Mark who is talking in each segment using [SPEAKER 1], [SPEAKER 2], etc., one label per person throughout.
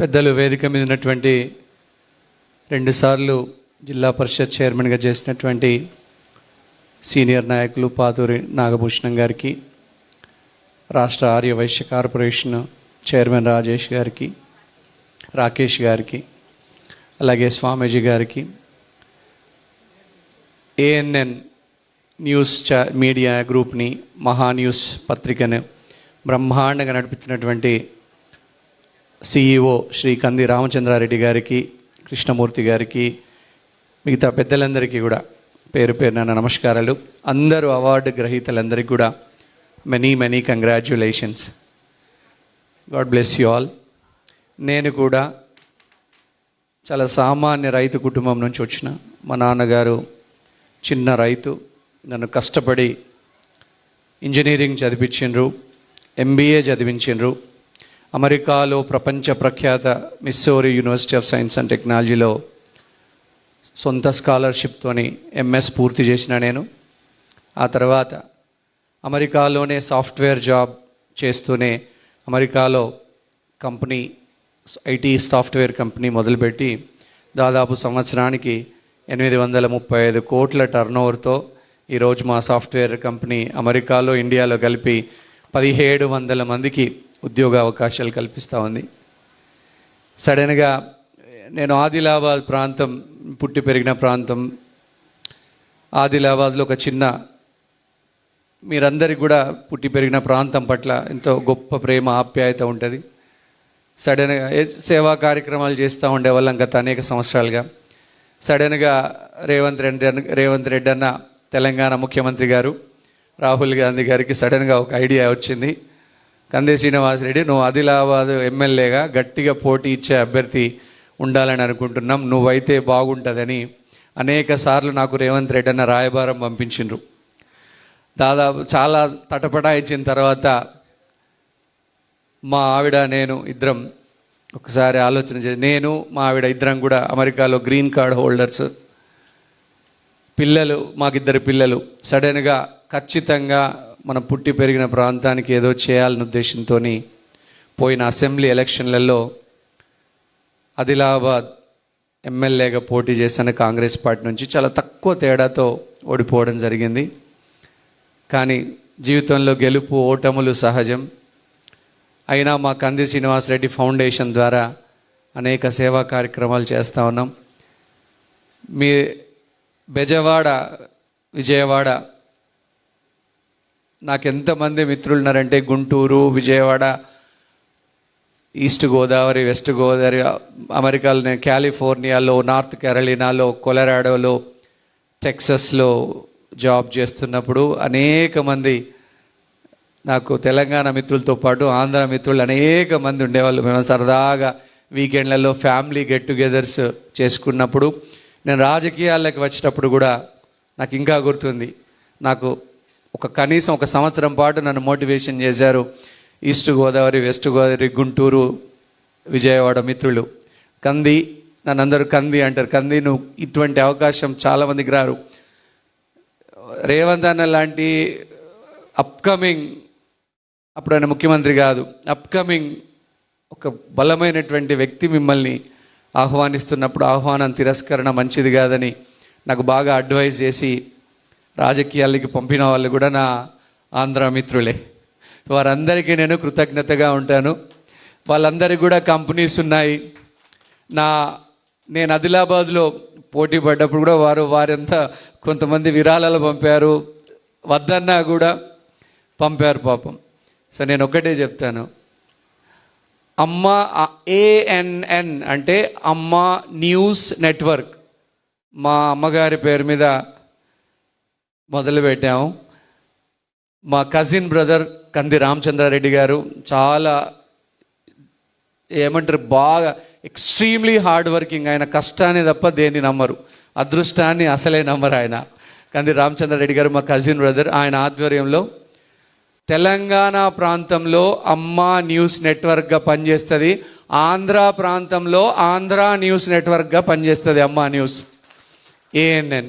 [SPEAKER 1] పెద్దలు వేదిక మీద ఉన్నటువంటి 2 సార్లు జిల్లా పరిషత్ చైర్మన్గా చేసినటువంటి సీనియర్ నాయకులు పాతూరి నాగభూషణం గారికి, రాష్ట్ర ఆర్య వైశ్య కార్పొరేషన్ చైర్మన్ రాకేష్ గారికి, అలాగే స్వామీజీ గారికి, ఏఎన్ఎన్ న్యూస్ మీడియా గ్రూప్ని, మహా న్యూస్ పత్రికను బ్రహ్మాండంగా నడిపించినటువంటి సిఇఓ శ్రీ కంది రామచంద్రారెడ్డి గారికి, కృష్ణమూర్తి గారికి, మిగతా పెద్దలందరికీ కూడా పేరు పేరున నమస్కారాలు. అందరూ అవార్డు గ్రహీతలందరికీ కూడా many congratulations. God bless you all. నేను కూడా చాలా సామాన్య రైతు కుటుంబం నుంచి వచ్చిన. మా నాన్నగారు చిన్న రైతు, నన్ను కష్టపడి ఇంజనీరింగ్ చదివించిండ్రు, MBA చదివించిండ్రు. అమెరికాలో ప్రపంచ ప్రఖ్యాత Missouri university of science and టెక్నాలజీలో సొంత స్కాలర్షిప్తోని MS పూర్తి చేసిన నేను. ఆ తర్వాత అమెరికాలోనే సాఫ్ట్వేర్ జాబ్ చేస్తూనే అమెరికాలో కంపెనీ, IT సాఫ్ట్వేర్ కంపెనీ మొదలుపెట్టి దాదాపు సంవత్సరానికి 835 కోట్ల టర్నోవర్తో ఈరోజు మా సాఫ్ట్వేర్ కంపెనీ అమెరికాలో, ఇండియాలో కలిపి 1700 మందికి ఉద్యోగ అవకాశాలు కల్పిస్తూ ఉంది. సడన్గా నేను ఆదిలాబాద్ ప్రాంతం, పుట్టి పెరిగిన ప్రాంతం. ఆదిలాబాద్లో ఒక చిన్న, మీరందరికీ కూడా పుట్టి పెరిగిన ప్రాంతం పట్ల ఎంతో గొప్ప ప్రేమ, ఆప్యాయత ఉంటుంది. సడన్గా సేవా కార్యక్రమాలు చేస్తూ ఉండేవాళ్ళం గత అనేక సంవత్సరాలుగా. సడన్గా రేవంత్ రెడ్డి అన్న, తెలంగాణ ముఖ్యమంత్రి గారు, రాహుల్ గాంధీ గారికి సడన్గా ఒక ఐడియా వచ్చింది. కంది శ్రీనివాసరెడ్డి, నువ్వు ఆదిలాబాద్ ఎమ్మెల్యేగా గట్టిగా పోటీ ఇచ్చే అభ్యర్థి ఉండాలని అనుకుంటున్నాం, నువ్వైతే బాగుంటుందని అనేక సార్లు నాకు రేవంత్ రెడ్డి అన్న రాయబారం పంపించిండ్రు. దాదాపు చాలా తటపటాయించిన తర్వాత మా ఆవిడ, నేను ఇద్దరం ఒకసారి ఆలోచన చేసి, నేను మా ఆవిడ ఇద్దరం కూడా అమెరికాలో గ్రీన్ కార్డ్ హోల్డర్స్, పిల్లలు, మాకిద్దరు పిల్లలు. సడన్గా ఖచ్చితంగా మనం పుట్టి పెరిగిన ప్రాంతానికి ఏదో చేయాలనే ఉద్దేశంతో పోయిన అసెంబ్లీ ఎలక్షన్లలో ఆదిలాబాద్ ఎమ్మెల్యేగా పోటీ చేసిన కాంగ్రెస్ పార్టీ నుంచి చాలా తక్కువ తేడాతో ఓడిపోవడం జరిగింది. కానీ జీవితంలో గెలుపు ఓటములు సహజం. అయినా మా కంది శ్రీనివాసరెడ్డి ఫౌండేషన్ ద్వారా అనేక సేవా కార్యక్రమాలు చేస్తూ ఉన్నాం. మీ బెజవాడ, విజయవాడ, నాకు ఎంతమంది మిత్రులు ఉన్నారంటే గుంటూరు, విజయవాడ, ఈస్ట్ గోదావరి, వెస్ట్ గోదావరి, అమెరికాలో, నేను కాలిఫోర్నియాలో, నార్త్ కెరళీనాలో, కొలరాడోలో, టెక్సస్లో జాబ్ చేస్తున్నప్పుడు అనేక మంది నాకు తెలంగాణ మిత్రులతో పాటు ఆంధ్ర మిత్రులు అనేక మంది ఉండేవాళ్ళు. మేము సరదాగా వీకెండ్లలో ఫ్యామిలీ గెట్ టుగెదర్స్ చేసుకున్నప్పుడు, నేను రాజకీయాల్లోకి వచ్చేటప్పుడు కూడా నాకు ఇంకా గుర్తుంది. నాకు కనీసం ఒక సంవత్సరం పాటు నన్ను మోటివేషన్ చేశారు ఈస్ట్ గోదావరి, వెస్ట్ గోదావరి, గుంటూరు, విజయవాడ మిత్రులు. కంది, నన్ను అందరూ కంది అంటారు. కంది, నువ్వు ఇటువంటి అవకాశం చాలామందికి రారు. రేవంత్ అన్న లాంటి అప్కమింగ్, అప్పుడు ఆయన ముఖ్యమంత్రి కాదు, అప్కమింగ్ ఒక బలమైనటువంటి వ్యక్తి మిమ్మల్ని ఆహ్వానిస్తున్నప్పుడు ఆహ్వానం తిరస్కరణ మంచిది కాదని నాకు బాగా అడ్వైజ్ చేసి రాజకీయాలకి పంపిన వాళ్ళు కూడా నా ఆంధ్ర మిత్రులే. వారందరికీ నేను కృతజ్ఞతగా ఉంటాను. వాళ్ళందరికీ కూడా కంపెనీస్ ఉన్నాయి. నేను ఆదిలాబాద్లో పోటీ పడ్డప్పుడు కూడా వారంతా కొంతమంది విరాళాలు పంపారు, వద్దన్నా కూడా పంపారు పాపం. సో నేను ఒకటే చెప్తాను, అమ్మ, ANN అంటే అమ్మ న్యూస్ నెట్వర్క్, మా అమ్మగారి పేరు మీద మొదలుపెట్టాము. మా కజిన్ బ్రదర్ కంది రామచంద్రారెడ్డి గారు చాలా ఏమంటారు, బాగా ఎక్స్ట్రీమ్లీ హార్డ్ వర్కింగ్. ఆయన కష్టాన్ని తప్ప దేన్ని నమ్మరు, అదృష్టాన్ని అసలే నమ్మరు. ఆయన కంది రామచంద్రారెడ్డి గారు మా కజిన్ బ్రదర్. ఆయన ఆధ్వర్యంలో తెలంగాణ ప్రాంతంలో అమ్మ న్యూస్ నెట్వర్క్గా పనిచేస్తుంది, ఆంధ్ర ప్రాంతంలో ఆంధ్ర న్యూస్ నెట్వర్క్గా పనిచేస్తుంది అమ్మ న్యూస్, ANN.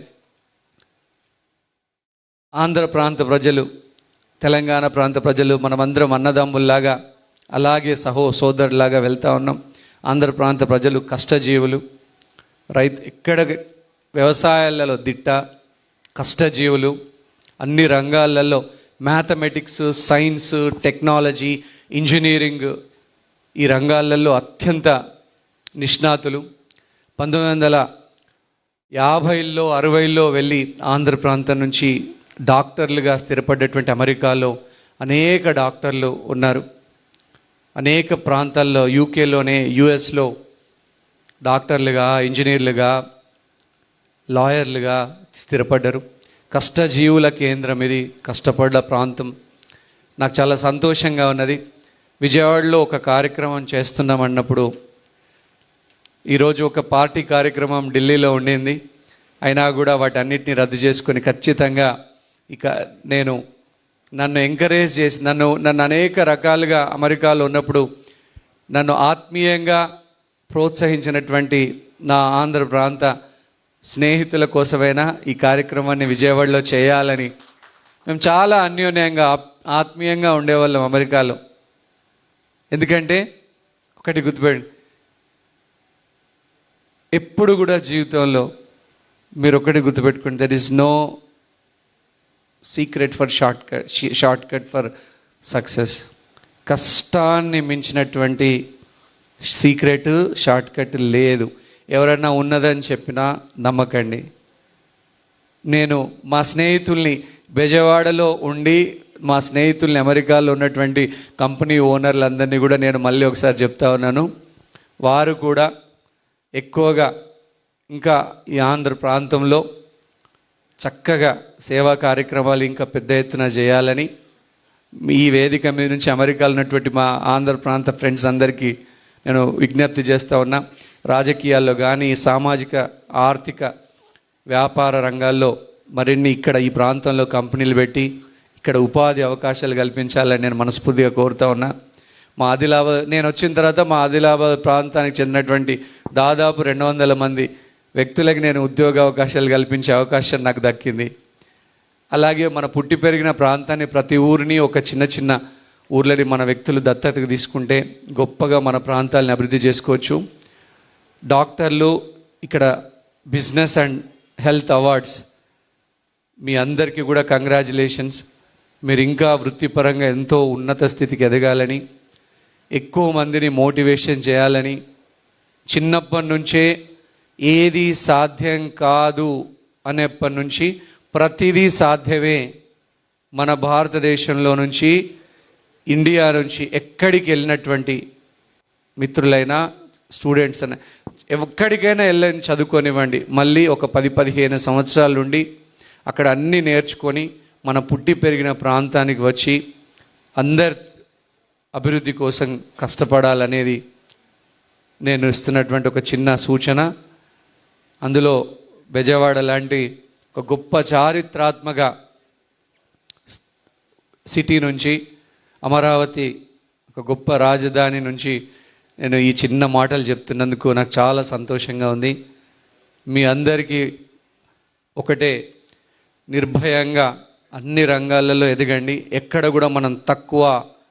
[SPEAKER 1] ఆంధ్ర ప్రాంత ప్రజలు, తెలంగాణ ప్రాంత ప్రజలు మనమందరం అన్నదమ్ముల్లాగా, అలాగే సోదరులాగా వెళ్తూ ఉన్నాం. ఆంధ్ర ప్రాంత ప్రజలు కష్టజీవులు, ఎక్కడ వ్యవసాయాలలో దిట్ట, కష్టజీవులు, అన్ని రంగాలలో మ్యాథమెటిక్స్, సైన్స్, టెక్నాలజీ, ఇంజనీరింగ్ ఈ రంగాలలో అత్యంత నిష్ణాతులు. 1950లో 60లో వెళ్ళి ఆంధ్ర ప్రాంతం నుంచి డాక్టర్లుగా స్థిరపడ్డటువంటి అమెరికాలో అనేక డాక్టర్లు ఉన్నారు. అనేక ప్రాంతాల్లో యూకేలోనే, యుఎస్లో డాక్టర్లుగా, ఇంజనీర్లుగా, లాయర్లుగా స్థిరపడ్డారు. కష్టజీవుల కేంద్రం ఇది, కష్టపడ్డ ప్రాంతం. నాకు చాలా సంతోషంగా ఉన్నది. విజయవాడలో ఒక కార్యక్రమం చేస్తున్నామన్నప్పుడు, ఈరోజు ఒక పార్టీ కార్యక్రమం ఢిల్లీలో ఉండింది, అయినా కూడా వాటన్నిటిని రద్దు చేసుకొని ఖచ్చితంగా ఇక నన్ను ఎంకరేజ్ చేసి నన్ను అనేక రకాలుగా అమెరికాలో ఉన్నప్పుడు నన్ను ఆత్మీయంగా ప్రోత్సహించినటువంటి నా ఆంధ్ర ప్రాంత స్నేహితుల కోసమైనా ఈ కార్యక్రమాన్ని విజయవాడలో చేయాలని మేము చాలా అన్యోన్యంగా ఆత్మీయంగా ఉండేవాళ్ళం అమెరికాలో. ఎందుకంటే ఒకటి గుర్తుపెట్టండి, ఎప్పుడు కూడా జీవితంలో మీరు ఒకటి గుర్తుపెట్టుకోండి, there is no secret for short cut for success. కష్టాన్ని మించినటువంటి సీక్రెట్, షార్ట్ కట్ లేదు. ఎవరైనా ఉన్నదని చెప్పినా నమ్మకండి. నేను మా స్నేహితుల్ని బెజవాడలో ఉండి, మా స్నేహితుల్ని అమెరికాలో ఉన్నటువంటి కంపెనీ ఓనర్లందరినీ కూడా నేను మళ్ళీ ఒకసారి చెప్తా ఉన్నాను, వారు కూడా ఎక్కువగా ఇంకా ఈ ఆంధ్ర ప్రాంతంలో చక్కగా సేవా కార్యక్రమాలు ఇంకా పెద్ద ఎత్తున చేయాలని ఈ వేదిక మీద నుంచి అమెరికాలో ఉన్నటువంటి మా ఆంధ్ర ప్రాంత ఫ్రెండ్స్ అందరికీ నేను విజ్ఞప్తి చేస్తూ ఉన్నా. రాజకీయాల్లో కానీ, సామాజిక, ఆర్థిక, వ్యాపార రంగాల్లో మరిన్ని ఇక్కడ ఈ ప్రాంతంలో కంపెనీలు పెట్టి ఇక్కడ ఉపాధి అవకాశాలు కల్పించాలని నేను మనస్ఫూర్తిగా కోరుతా ఉన్నా. మా ఆదిలాబాద్, నేను వచ్చిన తర్వాత మా ఆదిలాబాద్ ప్రాంతానికి చెందినటువంటి దాదాపు 200 మంది వ్యక్తులకి నేను ఉద్యోగ అవకాశాలు కల్పించే అవకాశం నాకు దక్కింది. అలాగే మన పుట్టి పెరిగిన ప్రాంతాన్ని, ప్రతి ఊరిని, ఒక చిన్న చిన్న ఊర్లని మన వ్యక్తులు దత్తతకు తీసుకుంటే గొప్పగా మన ప్రాంతాలని అభివృద్ధి చేసుకోవచ్చు. డాక్టర్లు, ఇక్కడ బిజినెస్ అండ్ హెల్త్ అవార్డ్స్, మీ అందరికీ కూడా కంగ్రాచులేషన్స్. మీరు ఇంకా వృత్తిపరంగా ఎంతో ఉన్నత స్థితికి ఎదగాలని, ఎక్కువ మందిని మోటివేషన్ చేయాలని, చిన్నప్పటి నుంచే ఏది సాధ్యం కాదు అనేప్పటి నుంచి ప్రతిదీ సాధ్యమే. మన భారతదేశంలో నుంచి, ఇండియా నుంచి ఎక్కడికి వెళ్ళినటువంటి మిత్రులైనా, స్టూడెంట్స్ అయినా, ఎక్కడికైనా వెళ్ళని చదువుకోనివ్వండి, మళ్ళీ ఒక 10-15 సంవత్సరాల నుండి అక్కడ అన్నీ నేర్చుకొని మన పుట్టి పెరిగిన ప్రాంతానికి వచ్చి అందరి అభివృద్ధి కోసం కష్టపడాలనేది నేను ఇస్తున్నటువంటి ఒక చిన్న సూచన. అందులో బెజవాడ లాంటి ఒక గొప్ప చారిత్రాత్మక సిటీ నుంచి, అమరావతి ఒక గొప్ప రాజధాని నుంచి నేను ఈ చిన్న మాటలు చెప్తున్నందుకు నాకు చాలా సంతోషంగా ఉంది. మీ అందరికీ ఒకటే, నిర్భయంగా అన్ని రంగాలలో ఎదగండి. ఎక్కడ కూడా మనం తక్కువ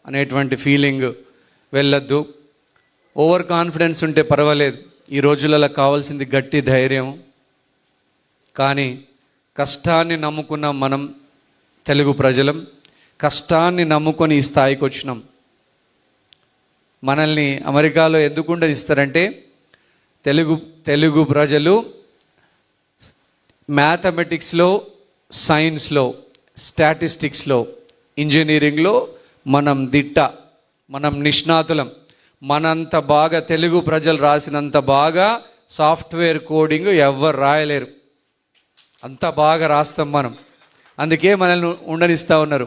[SPEAKER 1] అనేటువంటి ఫీలింగ్ వెళ్ళొద్దు. ఓవర్ కాన్ఫిడెన్స్ ఉంటే పర్వాలేదు, ఈ రోజులలో కావాల్సింది గట్టి ధైర్యం. కానీ కష్టాన్ని నమ్ముకున్న మనం తెలుగు ప్రజలం, కష్టాన్ని నమ్ముకొని ఈ స్థాయికి వచ్చినాం. మనల్ని అమెరికాలో ఎందుకు ఇస్తారంటే, తెలుగు ప్రజలు మ్యాథమెటిక్స్లో, సైన్స్లో, స్టాటిస్టిక్స్లో, ఇంజనీరింగ్లో మనం దిట్ట, మనం నిష్ణాతులం. మనంత బాగా తెలుగు ప్రజలు రాసినంత బాగా సాఫ్ట్వేర్ కోడింగ్ ఎవ్వరు రాయలేరు. అంత బాగా రాస్తాం మనం. అందుకే మనల్ని ఉండనిస్తూ ఉన్నారు.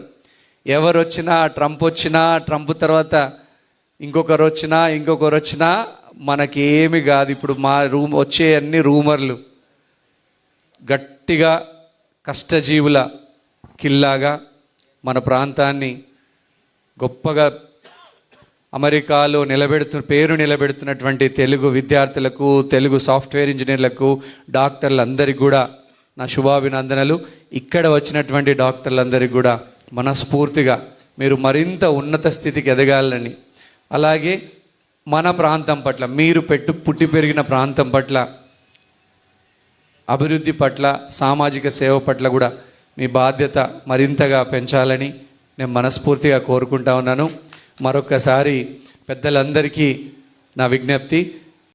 [SPEAKER 1] ఎవరు వచ్చినా, ట్రంప్ వచ్చినా, ట్రంప్ తర్వాత ఇంకొకరు వచ్చినా మనకేమి కాదు. ఇప్పుడు మా వచ్చే అన్ని రూమర్లు. గట్టిగా కష్టజీవుల కిల్లాగా మన ప్రాంతాన్ని గొప్పగా అమెరికాలో పేరు నిలబెడుతున్నటువంటి తెలుగు విద్యార్థులకు, తెలుగు సాఫ్ట్వేర్ ఇంజనీర్లకు, డాక్టర్లందరికీ కూడా నా శుభాభినందనలు. ఇక్కడ వచ్చినటువంటి డాక్టర్లందరికీ కూడా మనస్ఫూర్తిగా మీరు మరింత ఉన్నత స్థితికి ఎదగాలని, అలాగే మన ప్రాంతం పట్ల, మీరు పుట్టి పెరిగిన ప్రాంతం పట్ల, అభివృద్ధి పట్ల, సామాజిక సేవ పట్ల కూడా మీ బాధ్యత మరింతగా పెంచాలని నేను మనస్ఫూర్తిగా కోరుకుంటా ఉన్నాను. మరొక్కసారి పెద్దలందరికీ నా విజ్ఞప్తి,